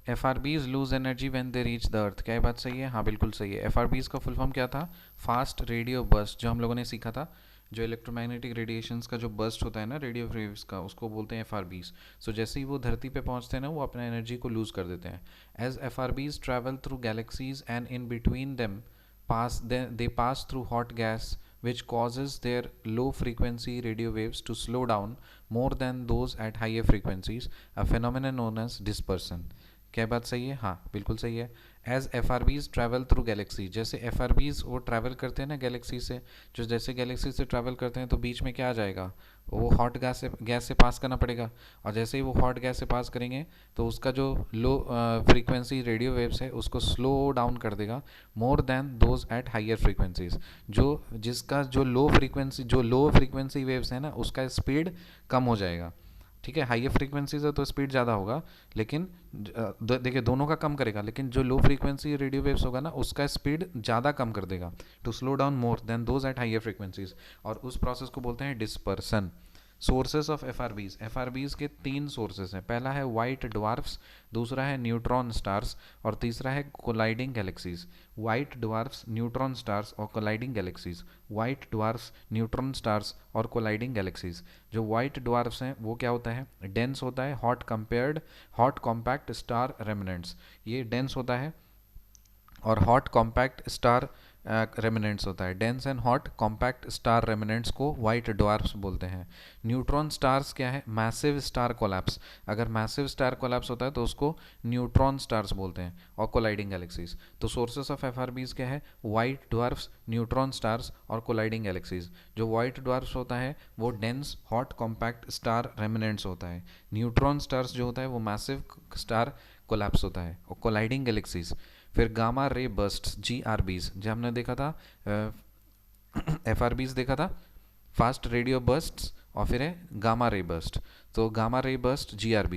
F R Bs lose energy when they reach the earth, क्या ये बात सही है? हाँ बिल्कुल सही है। एफ आर बीज का फुल फॉर्म क्या था? फास्ट रेडियो बर्स्ट, जो हम लोगों ने सीखा था। जो इलेक्ट्रोमैग्नेटिक रेडिएशंस का जो बर्स्ट होता है ना रेडियो वेव्स का, उसको बोलते हैं एफ आर बीज। सो जैसे ही वो धरती पे पहुंचते हैं ना, वो अपना एनर्जी को लूज कर देते हैं। As F R Bs travel through galaxies and in between them they pass through hot gas which causes their low frequency radio waves to slow down more than those at higher frequencies, a phenomenon known as dispersion। क्या बात सही है? हाँ बिल्कुल सही है। As F R Bs travel through galaxy, जैसे F R Bs वो ट्रैवल करते हैं ना गैलेक्सी से, जो जैसे गैलेक्सी से ट्रैवल करते हैं तो बीच में क्या आ जाएगा? वो हॉट गैस से पास करना पड़ेगा। और जैसे ही वो हॉट गैस से पास करेंगे तो उसका जो लो फ्रीक्वेंसी रेडियो वेव्स है उसको स्लो डाउन कर देगा more than those at higher frequencies. जो लो फ्रीक्वेंसी वेव्स है ना, उसका स्पीड कम हो जाएगा। ठीक है, हाइयर फ्रीक्वेंसीज है तो स्पीड ज़्यादा होगा, लेकिन देखिए दोनों का कम करेगा, लेकिन जो लो फ्रीक्वेंसी रेडियो वेव्स होगा ना, उसका स्पीड ज़्यादा कम कर देगा, to slow down more than those at higher frequencies. और उस प्रोसेस को बोलते हैं dispersion. Sources of F R Bs के तीन सोर्सेज हैं। पहला है वाइट ड्वार्फ्स, दूसरा है न्यूट्रॉन स्टार्स, और तीसरा है colliding galaxies. White dwarfs, neutron stars और colliding galaxies. White dwarfs, neutron stars और कोलाइडिंग गैलेक्सीज। जो वाइट ड्वार्फ्स हैं वो क्या होता है? डेंस होता है, हॉट कॉम्पैक्ट स्टार रेमिनेंट्स। ये डेंस होता है और हॉट कॉम्पैक्ट स्टार रेमिनेंट्स होता है। Dense and hot compact star remnants को वाइट ड्वार्फ्स बोलते हैं। न्यूट्रॉन स्टार्स क्या है? Massive star collapse. अगर मैसिव स्टार कोलैप्स होता है तो उसको न्यूट्रॉन स्टार्स बोलते हैं। और कोलाइडिंग गैलेक्सीज, तो सोर्सेस ऑफ एफ आर बीज क्या है? वाइट ड्वार्फ्स, न्यूट्रॉन स्टार्स और कोलाइडिंग गैलेक्सीज। जो वाइट ड्वार्फ्स होता है वो dense hot compact star remnants होता है। न्यूट्रॉन स्टार्स जो होता है वो मैसिव स्टार कोलैप्स होता है। और कोलाइडिंग गैलेक्सीज, फिर gamma ray burst G R बीज, जो हमने देखा था एफ आर बीज देखा था, फास्ट रेडियो बर्स्ट, और फिर है गामा रे बर्स्ट। तो gamma ray burst G R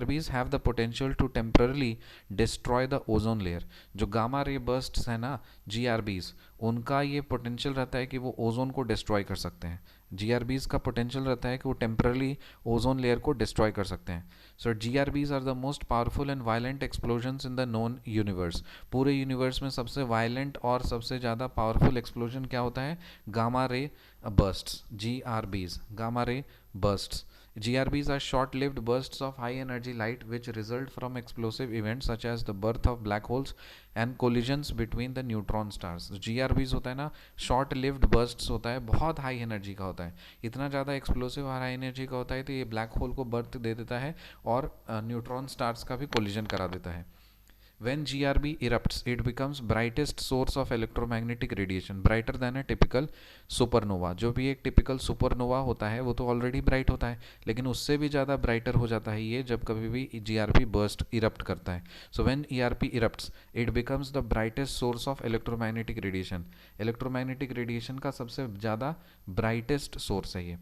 Bs have the potential to temporarily destroy the ozone layer. जो गामा रे बर्स्ट है ना जी आर बीज, उनका ये पोटेंशियल रहता है कि वो ओजोन को डिस्ट्रॉय कर सकते हैं। जी आर बीज का पोटेंशियल रहता है कि वो टेम्परली ओजोन लेयर को डिस्ट्रॉय कर सकते हैं। So G R Bs are the most powerful and violent explosions in the known universe. पूरे यूनिवर्स में सबसे वायलेंट और सबसे ज़्यादा पावरफुल एक्सप्लोजन क्या होता है? Gamma ray bursts, GRBs, gamma ray bursts। GRBs are short-lived bursts of high-energy light which result from explosive events such as the birth of black holes and collisions between the neutron stars। GRBs होता है ना, short-lived bursts होता है, बहुत high energy का होता है, इतना ज़्यादा एक्सप्लोसिव और हाई एनर्जी का होता है तो ये ब्लैक होल को बर्थ दे देता है और न्यूट्रॉन स्टार्स का भी कोलिजन करा देता है। When GRB erupts, it becomes brightest source of electromagnetic radiation, brighter than a typical supernova। जो भी एक typical supernova होता है वो तो already bright होता है, लेकिन उससे भी ज़्यादा brighter हो जाता है ये जब कभी भी GRB burst erupt करता है। So when ERP erupts, it becomes the brightest source of electromagnetic radiation। electromagnetic radiation का सबसे ज़्यादा brightest source है ये।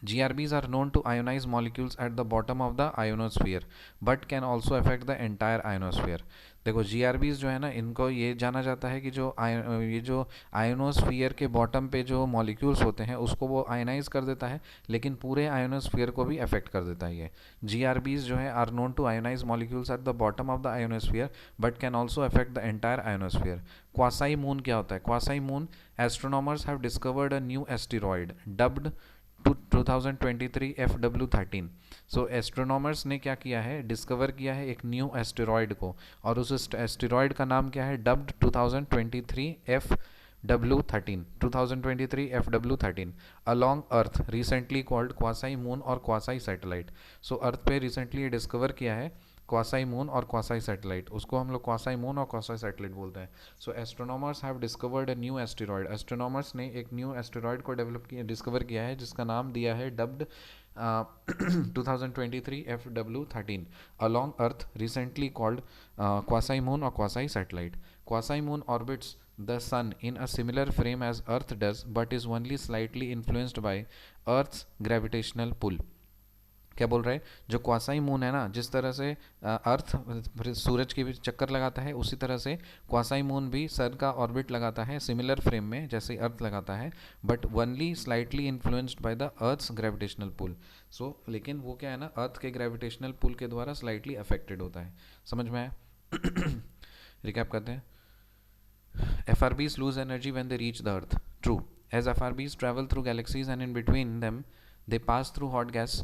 GRBs are known to ionize molecules at the bottom of the ionosphere but can also affect the entire ionosphere। देखो GRBs जो है ना, इनको ये जाना जाता है कि ये जो आयोनोस्फीयर के बॉटम पे जो मॉलिक्यूल्स होते हैं उसको वो आयोनाइज कर देता है, लेकिन पूरे आयोनोस्फीयर को भी अफेक्ट कर देता है ये। GRBs जो है are known to ionize molecules at the bottom of the ionosphere but can also affect the entire ionosphere. Quasi moon क्या होता है? Quasi moon, astronomers have discovered a new asteroid dubbed 2023 FW13। So astronomers ने क्या किया है? Discover किया है एक न्यू एस्टेरॉयड को, और उस एस्टेरॉयड का नाम क्या है? Dubbed 2023 FW13 along earth recently called quasi moon और क्वासाई सैटेलाइट। सो अर्थ पे रिसेंटली डिस्कवर किया है क्वासाई मून और क्वासाई सैटेलाइट, उसको हम लोग क्वासाई मून और क्वासाई सैटेलाइट बोलते हैं। So astronomers have discovered a new asteroid. Astronomers ने एक न्यू एस्टेरॉयड को डिस्कवर किया है जिसका नाम दिया है dubbed 2023 FW13 along Earth recently called Quasai Moon or Quasai Satellite। Quasai Moon orbits the Sun in a similar frame as Earth does but is only slightly influenced by Earth's gravitational pull। क्या बोल रहा है, जो quasi moon है ना, जिस तरह से अर्थ सूरज के भी चक्कर लगाता है, उसी तरह से क्वासाई मून भी सन का ऑर्बिट लगाता है सिमिलर फ्रेम में जैसे अर्थ लगाता है, but only slightly influenced by the earth's gravitational pull. So लेकिन वो क्या है ना, अर्थ के ग्रेविटेशनल पुल के द्वारा स्लाइटली अफेक्टेड होता है। समझ में आया? रिकैप करते हैं। FRBs lose energy when they reach the Earth. True. As FRBs travel through galaxies and in between them, they pass through hot gas,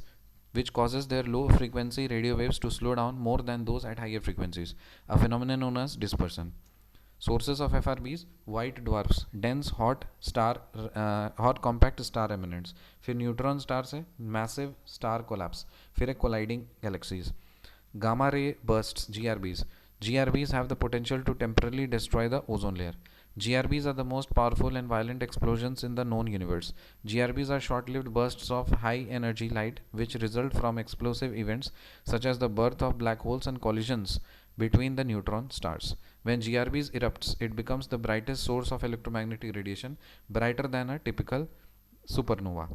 which causes their low frequency radio waves to slow down more than those at higher frequencies, a phenomenon known as dispersion. Sources of FRBs: white dwarfs, dense hot compact star remnants, फिर neutron star से massive star collapse, फिर एक colliding galaxies. Gamma ray bursts, GRBs. GRBs have the potential to temporarily destroy the ozone layer. GRBs are the most powerful and violent explosions in the known universe. GRBs are short-lived bursts of high-energy light which result from explosive events such as the birth of black holes and collisions between the neutron stars. When GRBs erupts, it becomes the brightest source of electromagnetic radiation, brighter than a typical supernova.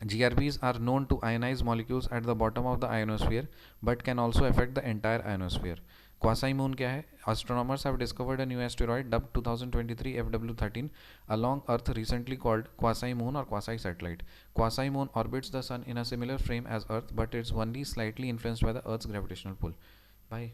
GRBs are known to ionize molecules at the bottom of the ionosphere but can also affect the entire ionosphere. Quasi moon क्या है? Astronomers have discovered a new asteroid dubbed 2023 FW13 along Earth, recently called quasi moon or quasi satellite. Quasi moon orbits the sun in a similar frame as Earth, but it's only slightly influenced by the Earth's gravitational pull. Bye.